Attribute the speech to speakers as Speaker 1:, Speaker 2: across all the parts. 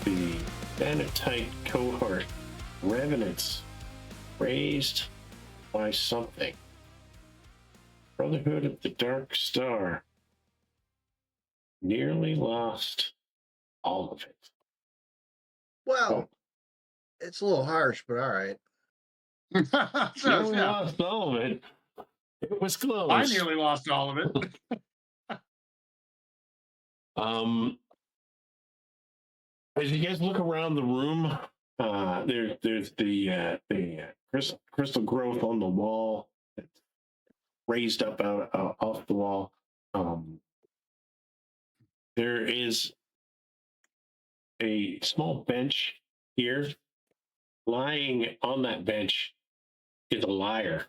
Speaker 1: the Thanatite Cohort. Revenants raised by something. Brotherhood of the Dark Star nearly lost all of it.
Speaker 2: Well, it's a little harsh, but all right.
Speaker 1: Nearly lost all of it. It was close.
Speaker 3: I nearly lost all of it.
Speaker 1: As you guys look around the room, there's the crystal growth on the wall. It's raised up out off the wall. There is a small bench here. Lying on that bench is a lyre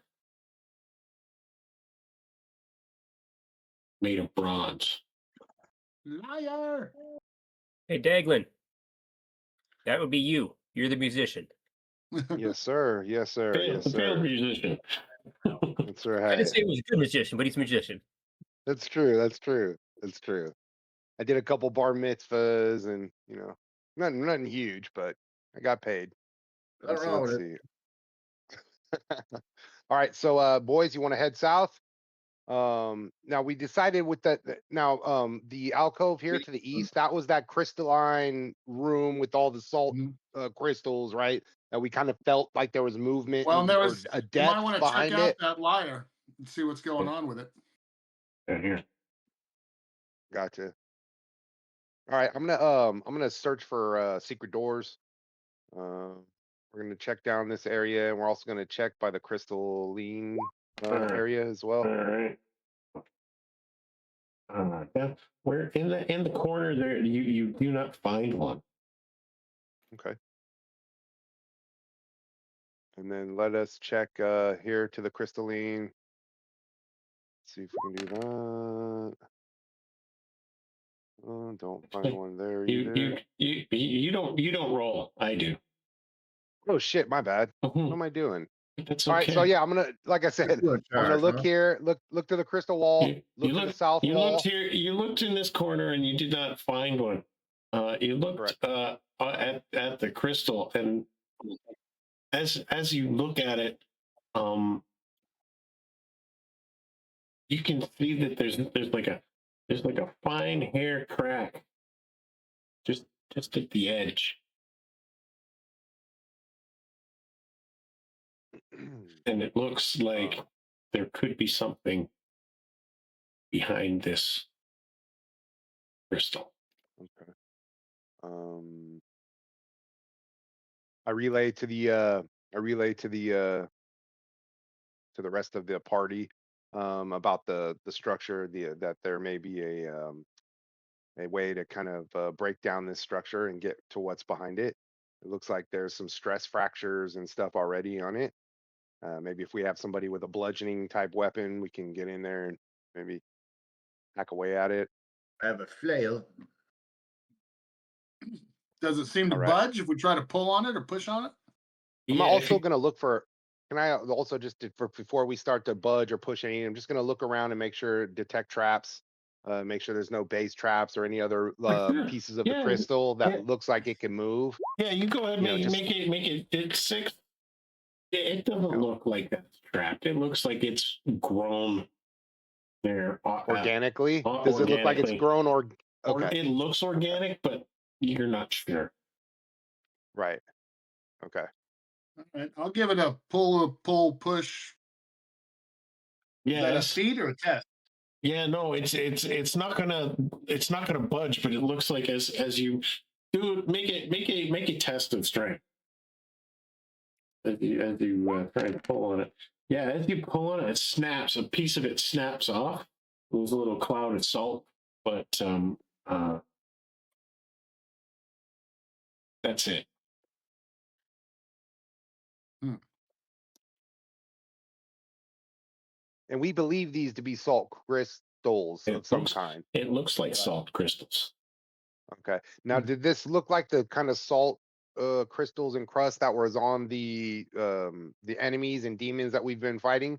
Speaker 1: made of bronze.
Speaker 3: Liar.
Speaker 4: Hey, Daglin. That would be you. You're the musician.
Speaker 5: Yes, sir. Yes, sir. Yes,
Speaker 1: Failed
Speaker 5: sir.
Speaker 1: musician.
Speaker 5: That's
Speaker 4: I
Speaker 5: right.
Speaker 4: didn't say he was a good musician, but he's a musician.
Speaker 5: That's true. That's true. That's true. I did a couple bar mitzvahs, and nothing huge, but I got paid.
Speaker 2: Nothing
Speaker 5: So
Speaker 2: wrong
Speaker 5: let's
Speaker 2: with it.
Speaker 5: see. All right, so boys, you want to head south? Now we decided with the alcove here to the east, that was that crystalline room with all the salt crystals, right? That we kind of felt like there was movement
Speaker 3: Well, there
Speaker 5: or
Speaker 3: was
Speaker 5: a
Speaker 3: you might
Speaker 5: depth
Speaker 3: want to check
Speaker 5: behind
Speaker 3: out
Speaker 5: it.
Speaker 3: that liar and see what's going on with it.
Speaker 1: Here.
Speaker 5: Gotcha. All right, I'm gonna search for secret doors. We're gonna check down this area, and we're also gonna check by the crystalline
Speaker 1: Alright.
Speaker 5: area as well.
Speaker 1: All right. Yeah, where in the corner there, you do not find one.
Speaker 5: Okay. And then let us check here to the crystalline. See if we can do that. Oh, don't find one there either.
Speaker 1: You don't roll. I do.
Speaker 5: Oh shit, my bad. What am I doing?
Speaker 1: That's
Speaker 5: All
Speaker 1: okay.
Speaker 5: right, so yeah, I'm gonna, like I said,
Speaker 2: You're in
Speaker 5: I'm gonna
Speaker 2: charge,
Speaker 5: look
Speaker 2: huh?
Speaker 5: here, look to the crystal wall, look to the south
Speaker 1: You
Speaker 5: wall.
Speaker 1: looked here. You looked in this corner, and you did not find one. You looked at the crystal, and as you look at it, you can see that there's like a fine hair crack, just at the edge, and it looks like there could be something behind this crystal.
Speaker 5: Okay. I relay to the to the rest of the party about the structure, that there may be a way to kind of break down this structure and get to what's behind it. It looks like there's some stress fractures and stuff already on it. Maybe if we have somebody with a bludgeoning type weapon, we can get in there and maybe hack away at it.
Speaker 2: I have a flail.
Speaker 3: Does it seem to
Speaker 5: All right.
Speaker 3: budge if we try to pull on it or push on it?
Speaker 5: I'm
Speaker 1: Yeah,
Speaker 5: also going to look for. Can I also before we start to budge or push anything? I'm just going to look around and make sure detect traps. Make sure there's no base traps or any other pieces of the crystal that looks like it can move.
Speaker 1: Yeah, you go ahead and make it. It's 6. It doesn't look like that's trapped. It looks like it's grown there
Speaker 5: organically. Does it look like it's grown or? Okay.
Speaker 1: It looks organic, but you're not sure.
Speaker 5: Right. Okay.
Speaker 3: All right, I'll give it a pull, push.
Speaker 1: Yeah,
Speaker 3: is that a feed or a test?
Speaker 1: Yeah, no, it's not gonna budge, but it looks like as you do make a test of strength as you try and pull on it. Yeah, as you pull on it, it snaps. A piece of it snaps off. There's a little cloud of salt, but that's it.
Speaker 5: And we believe these to be salt crystals of some kind.
Speaker 1: It looks like salt crystals.
Speaker 5: Okay. Now, did this look like the kind of salt crystals and crust that was on the enemies and demons that we've been fighting?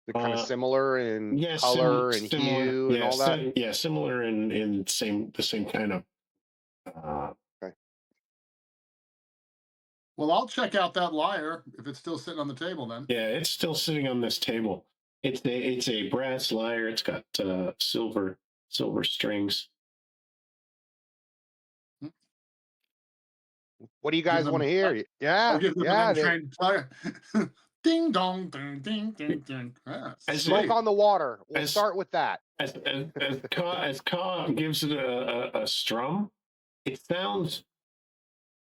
Speaker 5: The kind of similar in color and hue and all that?
Speaker 1: Yeah, similar in the same kind of.
Speaker 5: Okay.
Speaker 3: Well, I'll check out that lyre if it's still sitting on the table then.
Speaker 1: Yeah, it's still sitting on this table. It's a brass lyre. It's got silver strings.
Speaker 5: What do you guys
Speaker 3: them
Speaker 5: want to
Speaker 3: a-
Speaker 5: hear?
Speaker 3: I'll
Speaker 5: Yeah,
Speaker 3: give them
Speaker 5: yeah.
Speaker 3: an untrained player. Ding dong, ding, ding, ding, ding. Ah,
Speaker 1: As
Speaker 5: Smoke
Speaker 3: sweet.
Speaker 5: on the water. We'll
Speaker 1: as-
Speaker 5: start with that.
Speaker 1: As Ka gives it a strum, it sounds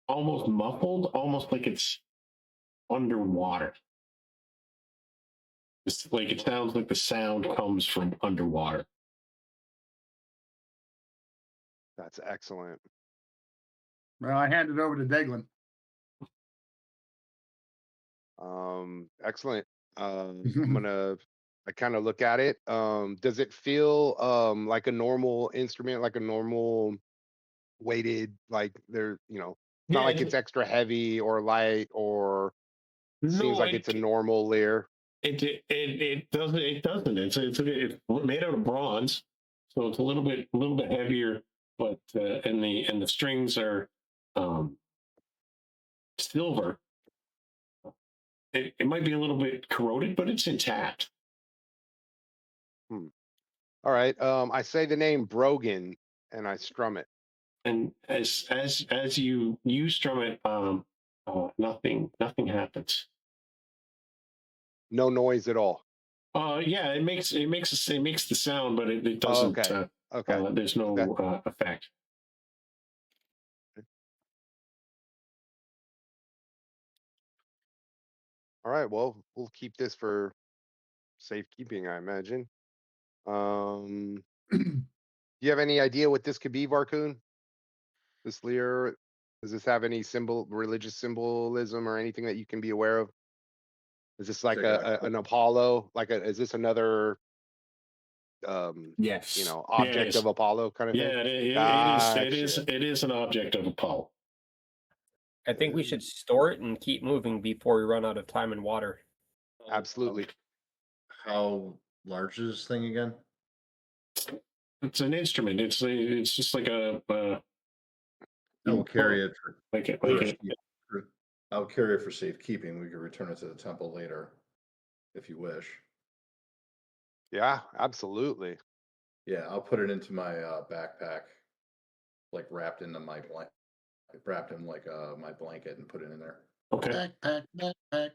Speaker 1: almost muffled, almost like it's underwater. It's like it sounds like the sound comes from underwater.
Speaker 5: That's excellent.
Speaker 3: Well, I hand it over to Deglin.
Speaker 5: Excellent. I kind of look at it. Does it feel like a normal instrument, like a normal weighted, like there, it's not like it's extra heavy or light or seems
Speaker 1: No,
Speaker 5: like it's a normal lyre.
Speaker 1: it doesn't. It doesn't. It's made out of bronze, so it's a little bit heavier. But and the strings are silver. It might be a little bit corroded, but it's intact.
Speaker 5: All right. I say the name Brogan and I strum it.
Speaker 1: And as you strum it, nothing happens.
Speaker 5: No noise at all.
Speaker 1: Yeah, it makes the sound, but it doesn't.
Speaker 5: Okay. Okay.
Speaker 1: There's no effect.
Speaker 5: All right. Well, we'll keep this for safekeeping, I imagine. Do you have any idea what this could be, Varcoon? This lyre? Does this have any religious symbolism or anything that you can be aware of? Is this like an Apollo? Is this another
Speaker 1: Yes.
Speaker 5: object of Apollo kind of thing?
Speaker 1: Yeah, it is an object of Apollo.
Speaker 4: I think we should store it and keep moving before we run out of time and water.
Speaker 5: Absolutely.
Speaker 2: How large is this thing again?
Speaker 1: It's an instrument. It's just like a.
Speaker 2: I'll carry it for
Speaker 1: for
Speaker 2: I'll carry it for safekeeping. We can return it to the temple later, if you wish.
Speaker 5: Yeah, absolutely.
Speaker 2: Yeah, I'll put it into my backpack, like wrapped into my blanket, wrapped in like my blanket, and put it in there.
Speaker 1: Okay.
Speaker 3: Backpack.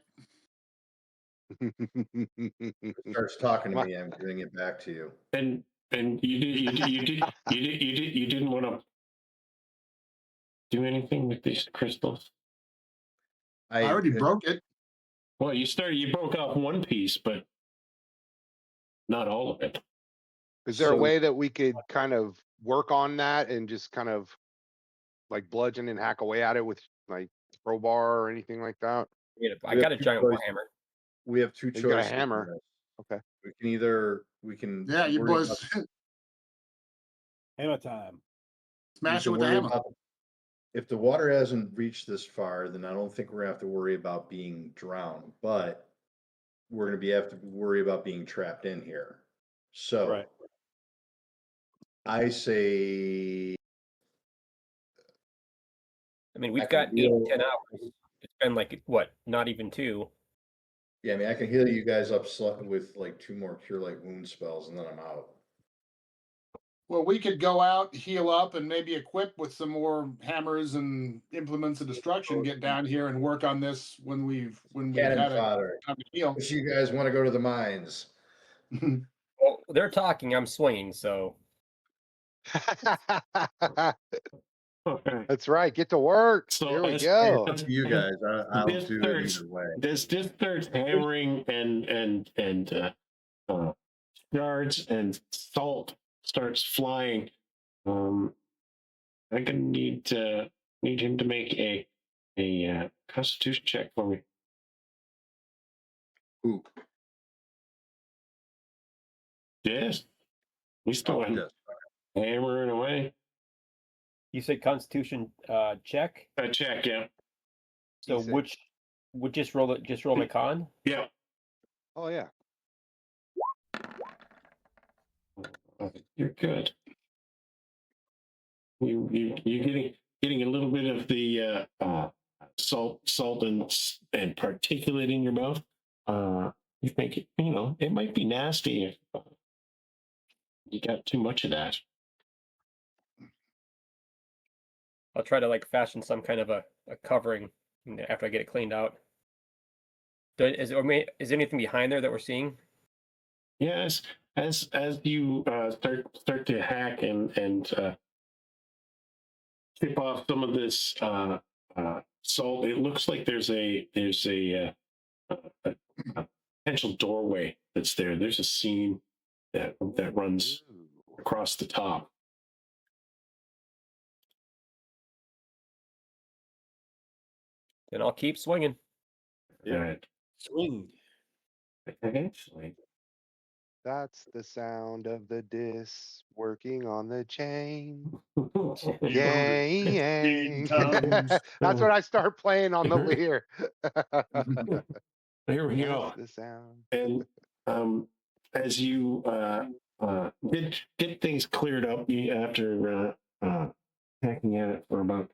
Speaker 2: If it starts talking to me, I'm giving it back to you.
Speaker 1: And you didn't want to do anything with these crystals.
Speaker 3: I already broke it.
Speaker 1: Well, you broke off one piece, but not all of it.
Speaker 5: Is there a way that we could kind of work on that and just kind of like bludgeon and hack away at it with like crowbar or anything like that?
Speaker 4: I got a giant warhammer.
Speaker 2: We have two
Speaker 5: You
Speaker 2: choices.
Speaker 5: got a hammer. Okay.
Speaker 2: We can
Speaker 3: Yeah, you boys.
Speaker 6: Hammer time.
Speaker 3: Smash it with the hammer.
Speaker 2: If the water hasn't reached this far, then I don't think we're gonna have to worry about being drowned, but we're gonna have to worry about being trapped in here. So
Speaker 6: Right.
Speaker 2: I say
Speaker 4: I mean, we've
Speaker 2: I
Speaker 4: got
Speaker 2: can
Speaker 4: 8
Speaker 2: heal-
Speaker 4: 10 hours. It's been like what? Not even 2.
Speaker 2: yeah, I mean I can heal you guys up with like 2 more cure light wound spells, and then I'm out.
Speaker 3: Well, we could go out, heal up, and maybe equip with some more hammers and implements of destruction. Get down here and work on this when we've
Speaker 2: Cannon
Speaker 3: had
Speaker 2: fodder.
Speaker 3: time to heal.
Speaker 2: If you guys want to go to the mines,
Speaker 4: Well, they're talking. I'm swinging. So
Speaker 1: Okay.
Speaker 5: That's right. Get to work.
Speaker 1: So
Speaker 5: Here we
Speaker 1: as-
Speaker 5: go.
Speaker 2: up to you guys. I'll
Speaker 1: This
Speaker 2: do it
Speaker 1: starts-
Speaker 2: either way.
Speaker 1: This starts hammering and shards and salt starts flying. I'm gonna need him to make a Constitution check for me.
Speaker 2: Ooh,
Speaker 1: Yes, he's still
Speaker 2: yes.
Speaker 1: hammering away.
Speaker 4: you said Constitution check.
Speaker 1: A check, yeah,
Speaker 4: So
Speaker 5: Decent.
Speaker 4: which would just roll my con?
Speaker 1: yeah.
Speaker 5: Oh yeah.
Speaker 1: You're good. You're getting a little bit of the salt and particulate in your mouth, you think it might be nasty if you got too much of that.
Speaker 4: I'll try to like fashion some kind of a covering after I get it cleaned out. Is anything behind there that we're seeing?
Speaker 1: Yes, as you start to hack and chip off some of this salt, it looks like there's a potential doorway that's there. There's a seam that runs
Speaker 5: Ooh.
Speaker 1: across the top.
Speaker 4: Then I'll keep swinging.
Speaker 1: All right.
Speaker 6: Swing.
Speaker 1: Actually,
Speaker 5: That's the sound of the disc working on the chain.
Speaker 3: Here
Speaker 5: Yang.
Speaker 3: comes.
Speaker 5: That's what I start playing on the lyre.
Speaker 1: here we go.
Speaker 5: That's the sound.
Speaker 1: And as you get things cleared up after hacking at it for about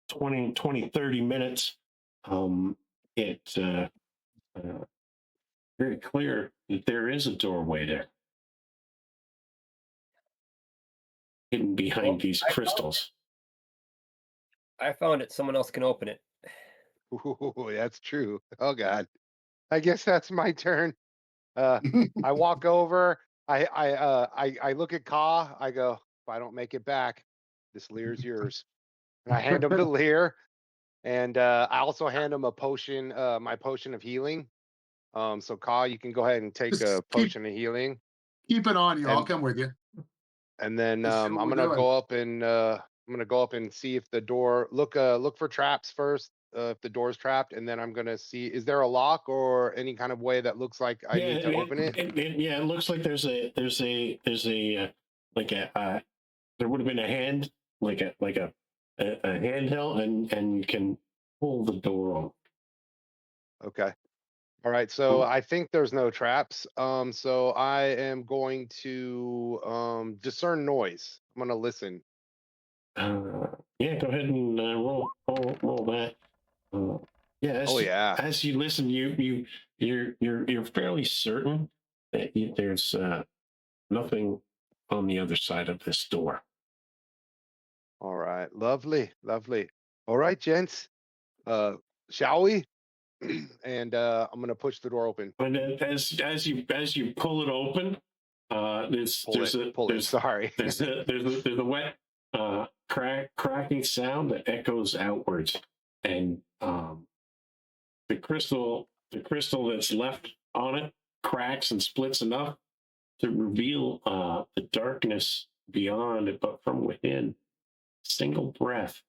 Speaker 1: 20 30 minutes, it's very clear that there is a doorway there hidden behind
Speaker 4: Well,
Speaker 1: these crystals.
Speaker 4: I found it. Someone else can open it.
Speaker 5: Ooh, that's true. Oh God. I guess that's my turn. I walk over. I look at Ka. I go, if I don't make it back, this lyre's yours. And I hand him the lyre. And I also hand him a potion, my potion of healing. So Ka, you can go ahead and take
Speaker 3: Just
Speaker 5: a
Speaker 3: keep-
Speaker 5: potion of healing.
Speaker 3: Keep it on you. I'll
Speaker 5: And-
Speaker 3: come with you.
Speaker 5: And then
Speaker 3: Let's see
Speaker 5: I'm
Speaker 3: what we're
Speaker 5: gonna
Speaker 3: doing.
Speaker 5: go up and see if the door look for traps first. If the door's trapped, and then I'm gonna see, is there a lock or any kind of way that looks like I need to open it?
Speaker 1: Yeah, it looks like there's a like a there would have been a hand like a handheld, and you can pull the door off.
Speaker 5: Okay. All right. So I think there's no traps. So I am going to discern noise. I'm gonna listen.
Speaker 1: Yeah, go ahead and roll that. Yeah,
Speaker 5: Oh yeah.
Speaker 1: as you listen, you're fairly certain that there's nothing on the other side of this door.
Speaker 5: All right. Lovely. Lovely. All right, gents. Shall we? And I'm gonna push the door open.
Speaker 1: And then as you pull it open,
Speaker 5: Pull it. Sorry.
Speaker 1: there's a wet cracking sound that echoes outwards, and the crystal that's left on it cracks and splits enough to reveal the darkness beyond it, but from within, single breath,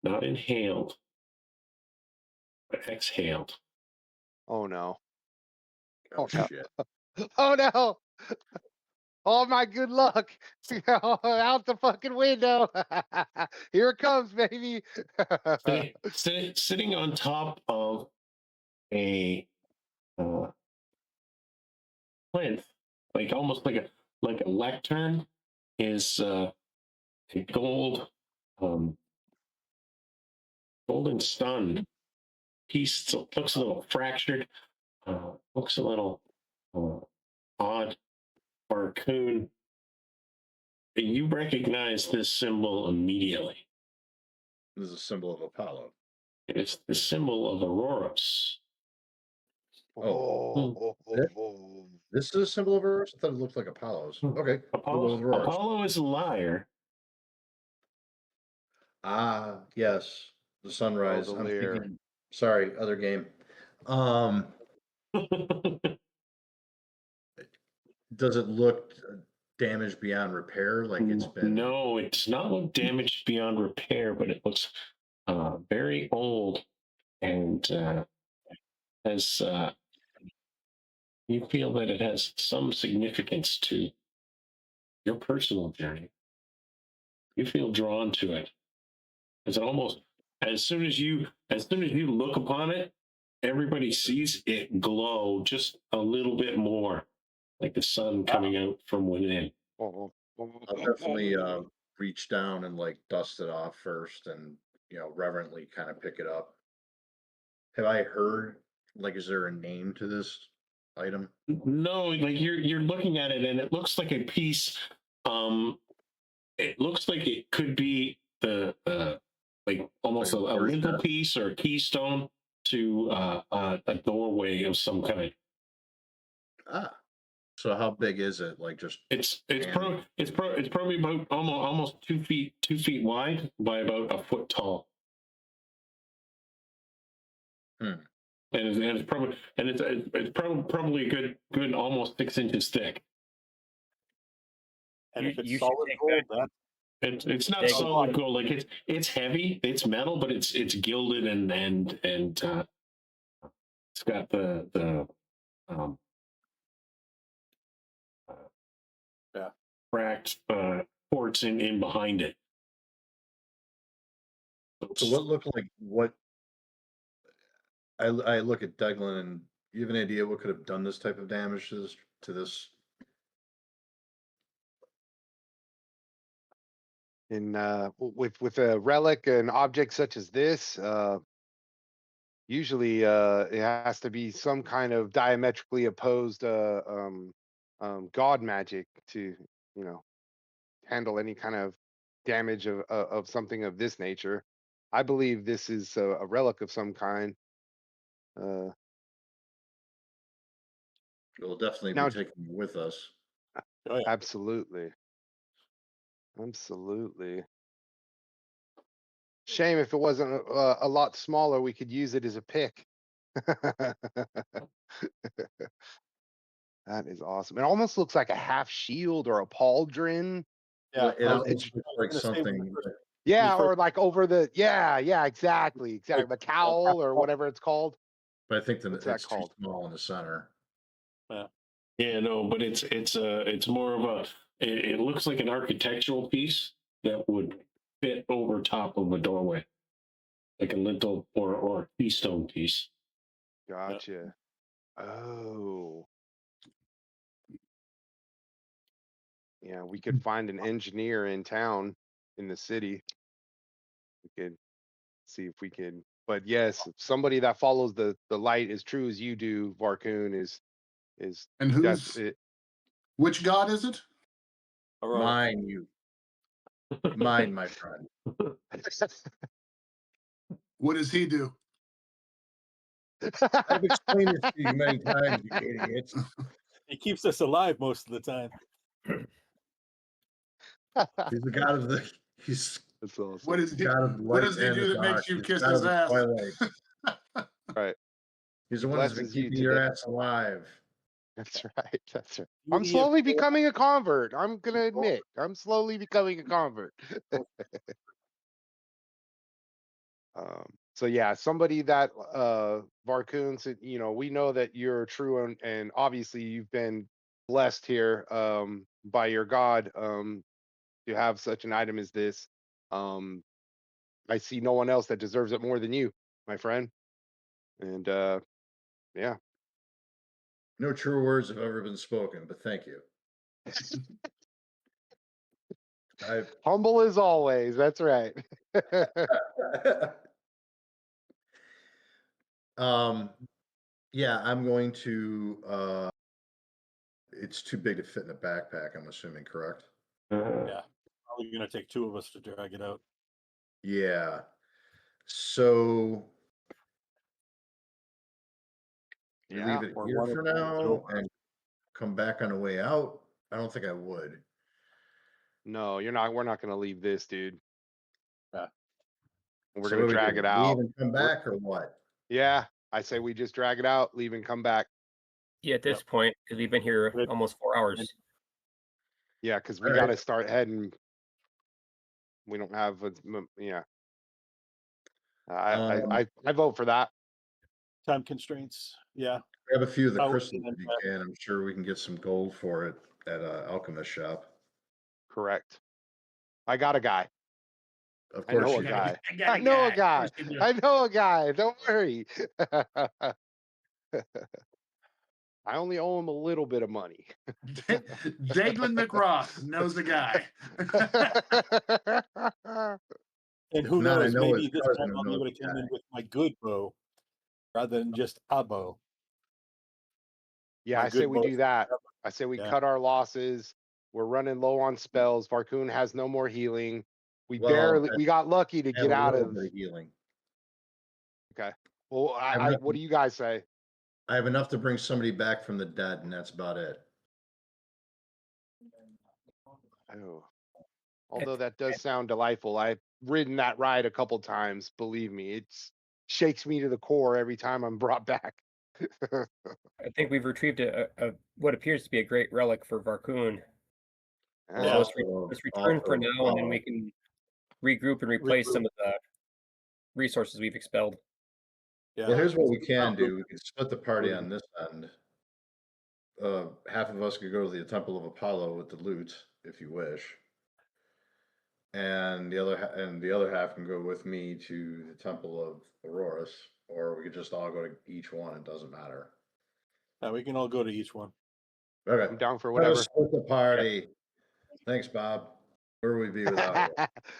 Speaker 1: not inhaled, but exhaled.
Speaker 5: Oh no.
Speaker 2: Oh,
Speaker 5: no.
Speaker 2: shit.
Speaker 5: Oh no. All my good luck out the fucking window. Here it comes, baby.
Speaker 1: Sitting on top of a plinth, like almost like a lectern, is a golden sun piece. Looks a little fractured. Looks a little odd. Barcoon. You recognize this symbol immediately.
Speaker 2: This is a symbol of Apollo.
Speaker 1: It's the symbol of Auroras.
Speaker 5: Oh.
Speaker 2: This is a symbol of Eros? I thought it looked like Apollo's. Okay. Symbol of Eros.
Speaker 1: Apollo is a liar.
Speaker 2: Ah, yes. The sunrise.
Speaker 5: the
Speaker 2: I'm
Speaker 5: lyre.
Speaker 2: thinking, sorry, other game. Does it look damaged beyond repair? Like it's been.
Speaker 1: No, it does not look damaged beyond repair, but it looks very old, and has you feel that it has some significance to your personal journey. You feel drawn to it. It's almost as soon as you look upon it, everybody sees it glow just a little bit more, like the sun coming out from within.
Speaker 2: I'll definitely reach down and like dust it off first and, reverently kind of pick it up. Have I heard, like, is there a name to this item?
Speaker 1: No, like you're looking at it and it looks like a piece. It looks like it could be the like almost
Speaker 2: Like a
Speaker 1: a
Speaker 2: horse
Speaker 1: lintel
Speaker 2: nest?
Speaker 1: piece or a keystone to a doorway of some kind.
Speaker 2: Ah, so how big is it? Like just
Speaker 1: It's probably about almost 2 feet wide by about a foot tall.
Speaker 2: Hmm.
Speaker 1: It's probably a good almost 6 inches thick.
Speaker 6: And if
Speaker 4: You
Speaker 6: it's
Speaker 4: should
Speaker 6: solid
Speaker 4: take
Speaker 6: gold,
Speaker 4: that.
Speaker 6: that
Speaker 1: It's not
Speaker 4: Big.
Speaker 1: solid gold. Like it's heavy. It's metal, but it's gilded and it's got the um
Speaker 6: Yeah.
Speaker 1: cracked ports in behind it.
Speaker 2: So what looked like what I look at Declan and you have an idea what could have done this type of damage to this?
Speaker 5: In with a relic, an object such as this, usually it has to be some kind of diametrically opposed god magic to handle any kind of damage of something of this nature. I believe this is a relic of some kind.
Speaker 2: We'll definitely
Speaker 5: Now,
Speaker 2: be taking it with us.
Speaker 6: oh yeah.
Speaker 5: absolutely, absolutely. Shame if it wasn't a lot smaller. We could use it as a pick. That is awesome. It almost looks like a half shield or a pauldron.
Speaker 6: Yeah.
Speaker 2: It
Speaker 6: I was
Speaker 2: almost looks like
Speaker 6: gonna say when
Speaker 2: something.
Speaker 6: we first-
Speaker 5: Yeah,
Speaker 6: first-
Speaker 5: or like over the exactly. The cowl or whatever it's called.
Speaker 2: But I think that
Speaker 5: What's that
Speaker 2: it's too
Speaker 5: called?
Speaker 2: small in the center.
Speaker 1: Yeah, no, but it's more of a. It looks like an architectural piece that would fit over top of a doorway, like a lintel or a keystone piece.
Speaker 5: Gotcha. Oh. Yeah, we could find an engineer in town in the city. We could see if we can. But yes, somebody that follows the light as true as you do, Varcoon, is
Speaker 3: And
Speaker 5: that's
Speaker 3: who's
Speaker 5: it.
Speaker 3: which god is it?
Speaker 6: Aurora.
Speaker 2: Mine, my friend.
Speaker 3: What does he do?
Speaker 2: I've explained this to you many times, you idiots.
Speaker 6: He keeps us alive most of the time.
Speaker 2: He's the god of the. He's
Speaker 5: That's awesome.
Speaker 3: What is
Speaker 2: the
Speaker 3: he?
Speaker 2: god of the
Speaker 3: What
Speaker 2: light
Speaker 3: does he
Speaker 2: and
Speaker 3: do
Speaker 2: the
Speaker 3: that
Speaker 2: dark.
Speaker 3: makes you
Speaker 2: He's
Speaker 3: kiss
Speaker 2: god of
Speaker 3: his
Speaker 2: the
Speaker 3: ass?
Speaker 2: twilight.
Speaker 5: Right.
Speaker 2: He's the one that's been
Speaker 5: Blesses you
Speaker 2: keeping your
Speaker 5: today.
Speaker 2: ass alive.
Speaker 5: That's right. That's right.
Speaker 6: You
Speaker 5: I'm
Speaker 6: need
Speaker 5: slowly
Speaker 6: a-
Speaker 5: becoming a convert. I'm gonna admit, I'm slowly becoming a convert. So yeah, somebody that Varcoon said, we know that you're true and obviously you've been blessed here by your god to have such an item as this. I see no one else that deserves it more than you, my friend. And yeah.
Speaker 2: No true words have ever been spoken, but thank you.
Speaker 5: Humble as always. That's right.
Speaker 2: Yeah, I'm going to it's too big to fit in a backpack, I'm assuming, correct?
Speaker 6: Yeah. Probably gonna take two of us to drag it out.
Speaker 2: Yeah. So we
Speaker 5: Yeah,
Speaker 2: leave it
Speaker 6: or
Speaker 2: here
Speaker 6: one
Speaker 2: for
Speaker 6: of them
Speaker 2: now
Speaker 6: over.
Speaker 2: and come back on the way out. I don't think I would.
Speaker 5: No, you're not. We're not going to leave this, dude.
Speaker 6: Yeah.
Speaker 5: We're
Speaker 2: So
Speaker 5: going
Speaker 2: what
Speaker 5: to
Speaker 2: do we
Speaker 5: drag
Speaker 2: do?
Speaker 5: it out.
Speaker 2: Leave and come back or what?
Speaker 5: Yeah, I say we just drag it out, leave and come back.
Speaker 4: Yeah, at this point, because we've been here
Speaker 6: Good.
Speaker 4: almost 4 hours.
Speaker 5: Yeah, because we
Speaker 2: All
Speaker 5: got to
Speaker 2: right.
Speaker 5: start heading. We don't have, yeah. I vote for that.
Speaker 6: Time constraints. Yeah.
Speaker 2: Grab a few of the
Speaker 6: Oh,
Speaker 2: crystals
Speaker 6: and
Speaker 2: if you
Speaker 6: then,
Speaker 2: can. I'm sure we can get some gold for it at a alchemist shop.
Speaker 5: Correct. I got a guy.
Speaker 2: Of
Speaker 5: I know
Speaker 2: course
Speaker 5: a
Speaker 2: you do.
Speaker 5: guy. I know a guy. I know a guy. Don't worry. I only owe him a little bit of money.
Speaker 3: Daglin McRoss knows a guy.
Speaker 6: And who
Speaker 2: Not, I
Speaker 6: knows,
Speaker 2: know
Speaker 6: maybe
Speaker 2: his
Speaker 6: this
Speaker 2: cousin
Speaker 6: time
Speaker 2: who
Speaker 6: I'll be
Speaker 2: knows
Speaker 6: able
Speaker 2: the
Speaker 6: to come
Speaker 2: guy.
Speaker 6: in with my good bow rather than just a bow.
Speaker 5: Yeah,
Speaker 6: My
Speaker 5: I say
Speaker 6: good
Speaker 5: we
Speaker 6: bow
Speaker 5: do
Speaker 6: is
Speaker 5: that.
Speaker 6: forever.
Speaker 5: I say we
Speaker 6: Yeah.
Speaker 5: cut our losses. We're running low on spells. Varcoon has no more healing. We
Speaker 2: Well,
Speaker 5: we got lucky to
Speaker 2: I have
Speaker 5: get
Speaker 2: a
Speaker 5: out
Speaker 2: little
Speaker 5: of.
Speaker 2: bit of healing.
Speaker 5: Okay. Well,
Speaker 2: have
Speaker 5: what
Speaker 2: nothing-
Speaker 5: do you guys say?
Speaker 2: I have enough to bring somebody back from the dead, and that's about it.
Speaker 5: Oh, although that does sound delightful. I've ridden that ride a couple times. Believe me, it shakes me to the core every time I'm brought back.
Speaker 4: I think we've retrieved a what appears to be a great relic for Varcoon. So
Speaker 5: Yeah.
Speaker 4: let's return for now, and then we can regroup and replace some of the resources we've expelled.
Speaker 6: Yeah.
Speaker 2: Well, here's what we can
Speaker 6: Oh,
Speaker 2: do. We can split the party on this end. Half of us could go to the Temple of Apollo with the loot, if you wish. And the other half can go with me to the Temple of Auroras, or we could just all go to each one. It doesn't matter.
Speaker 6: Yeah, we can all go to each one.
Speaker 2: Okay.
Speaker 5: I'm down for
Speaker 2: Let us
Speaker 5: whatever.
Speaker 2: split the party. Thanks, Bob. Where would we be without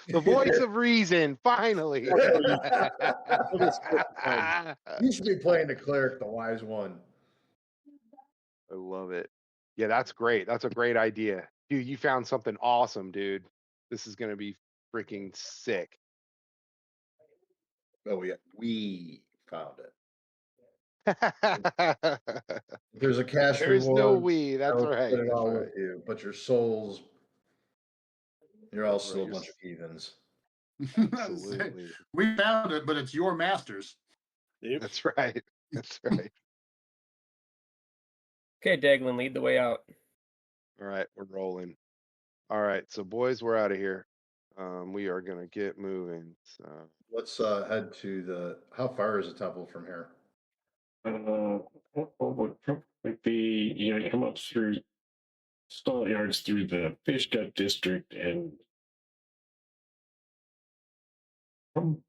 Speaker 2: you?
Speaker 5: The voice of reason, finally.
Speaker 2: You should be playing the cleric, the wise one.
Speaker 5: I love it. Yeah, that's great. That's a great idea. Dude, you found something awesome, dude. This is gonna be freaking sick.
Speaker 2: Oh, we found it. If there's a cash
Speaker 5: There's
Speaker 2: reward,
Speaker 5: no we. That's
Speaker 2: I'll
Speaker 5: right.
Speaker 2: split it
Speaker 5: That's
Speaker 2: all
Speaker 5: right.
Speaker 2: with you. But your souls, you're all
Speaker 5: Right,
Speaker 2: still a
Speaker 5: you're
Speaker 2: bunch of heathens.
Speaker 5: Absolutely.
Speaker 3: We found it, but it's your masters.
Speaker 6: Yep.
Speaker 5: That's right. That's right.
Speaker 4: Okay, Daglin, lead the way out.
Speaker 5: All right, we're rolling. All right, so boys, we're out of here. We are gonna get moving. So
Speaker 2: Let's head to the. How far is the temple from here?
Speaker 1: Would probably be, come up through stall yards through the fish gut district and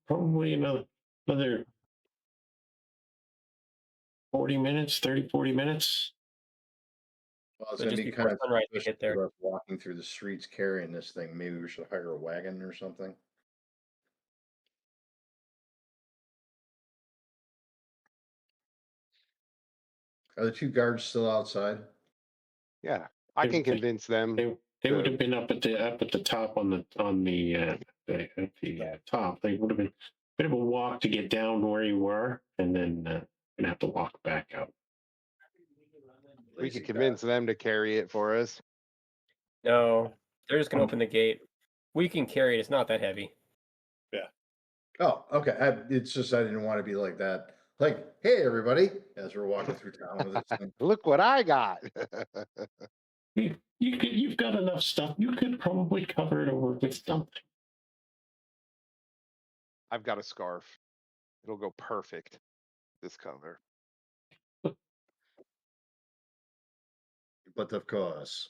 Speaker 1: probably another 40 minutes, 30, 40 minutes.
Speaker 2: Well, it's
Speaker 4: So
Speaker 2: gonna
Speaker 4: just
Speaker 2: be
Speaker 4: before
Speaker 2: kind of
Speaker 4: sunrise, we
Speaker 2: suspicious
Speaker 4: get there.
Speaker 2: of us walking through the streets carrying this thing. Maybe we should hire a wagon or something. Are the two guards still outside?
Speaker 5: yeah, I can convince them.
Speaker 1: They would have been up at the top on the top. They would have been a bit of a walk to get down where you were, and then gonna have to walk back out.
Speaker 5: We
Speaker 2: Lazy
Speaker 5: could convince them to carry it for us.
Speaker 4: No, they're just gonna open the gate. We can carry it. It's not that heavy.
Speaker 2: Oh, okay. It's just I didn't want to be like that. Like, hey, everybody, as we're walking through town with this thing.
Speaker 5: Look what I got.
Speaker 1: You've got enough stuff. You could probably cover it over with something.
Speaker 5: I've got a scarf. It'll go perfect. This color.
Speaker 2: But of course,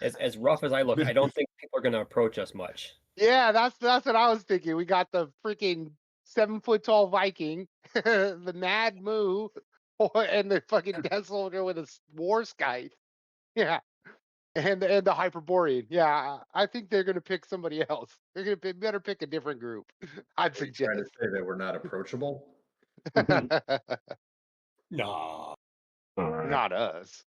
Speaker 4: As rough as I look, I don't think people are gonna approach us much.
Speaker 5: Yeah, that's what I was thinking. We got the freaking 7-foot tall Viking, the Mad Moo, and the fucking Death Soldier with a war scythe. Yeah, and the Hyperborean. Yeah, I think they're gonna pick somebody else. They're gonna better pick a different group. I'd
Speaker 2: are you trying to
Speaker 5: suggest.
Speaker 2: say that we're not approachable?
Speaker 6: Nah.
Speaker 1: All right.
Speaker 5: Not us.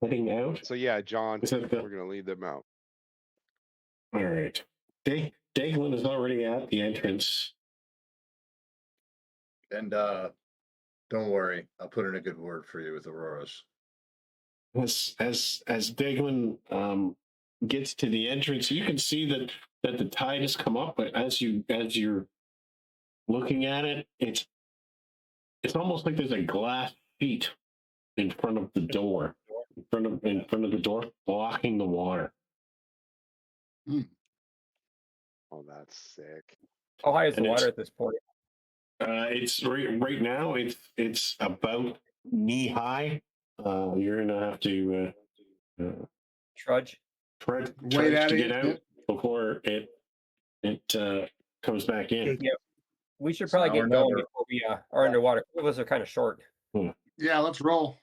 Speaker 1: Heading out.
Speaker 5: So yeah, John,
Speaker 1: Is that the-
Speaker 5: we're gonna lead them out.
Speaker 1: All right. Daglin is already at the entrance.
Speaker 2: And don't worry, I'll put in a good word for you with Auroras.
Speaker 1: As Daglin gets to the entrance, you can see that the tide has come up, but as you're looking at it, it's almost like there's a glass sheet in front of the door, in front of the door, blocking the water.
Speaker 5: Oh, that's sick.
Speaker 4: How high is the
Speaker 1: And
Speaker 4: water
Speaker 1: it's-
Speaker 4: at this point?
Speaker 1: It's right now. It's about knee high. You're gonna have to
Speaker 4: Trudge.
Speaker 1: trudge
Speaker 3: Wait at
Speaker 1: to
Speaker 3: it,
Speaker 1: get out before it comes back in.
Speaker 4: Yep. We should probably
Speaker 2: Now we're
Speaker 4: get
Speaker 2: not
Speaker 4: going
Speaker 2: under-
Speaker 4: before we are underwater. Some of us are kind of short.
Speaker 3: Yeah, let's roll.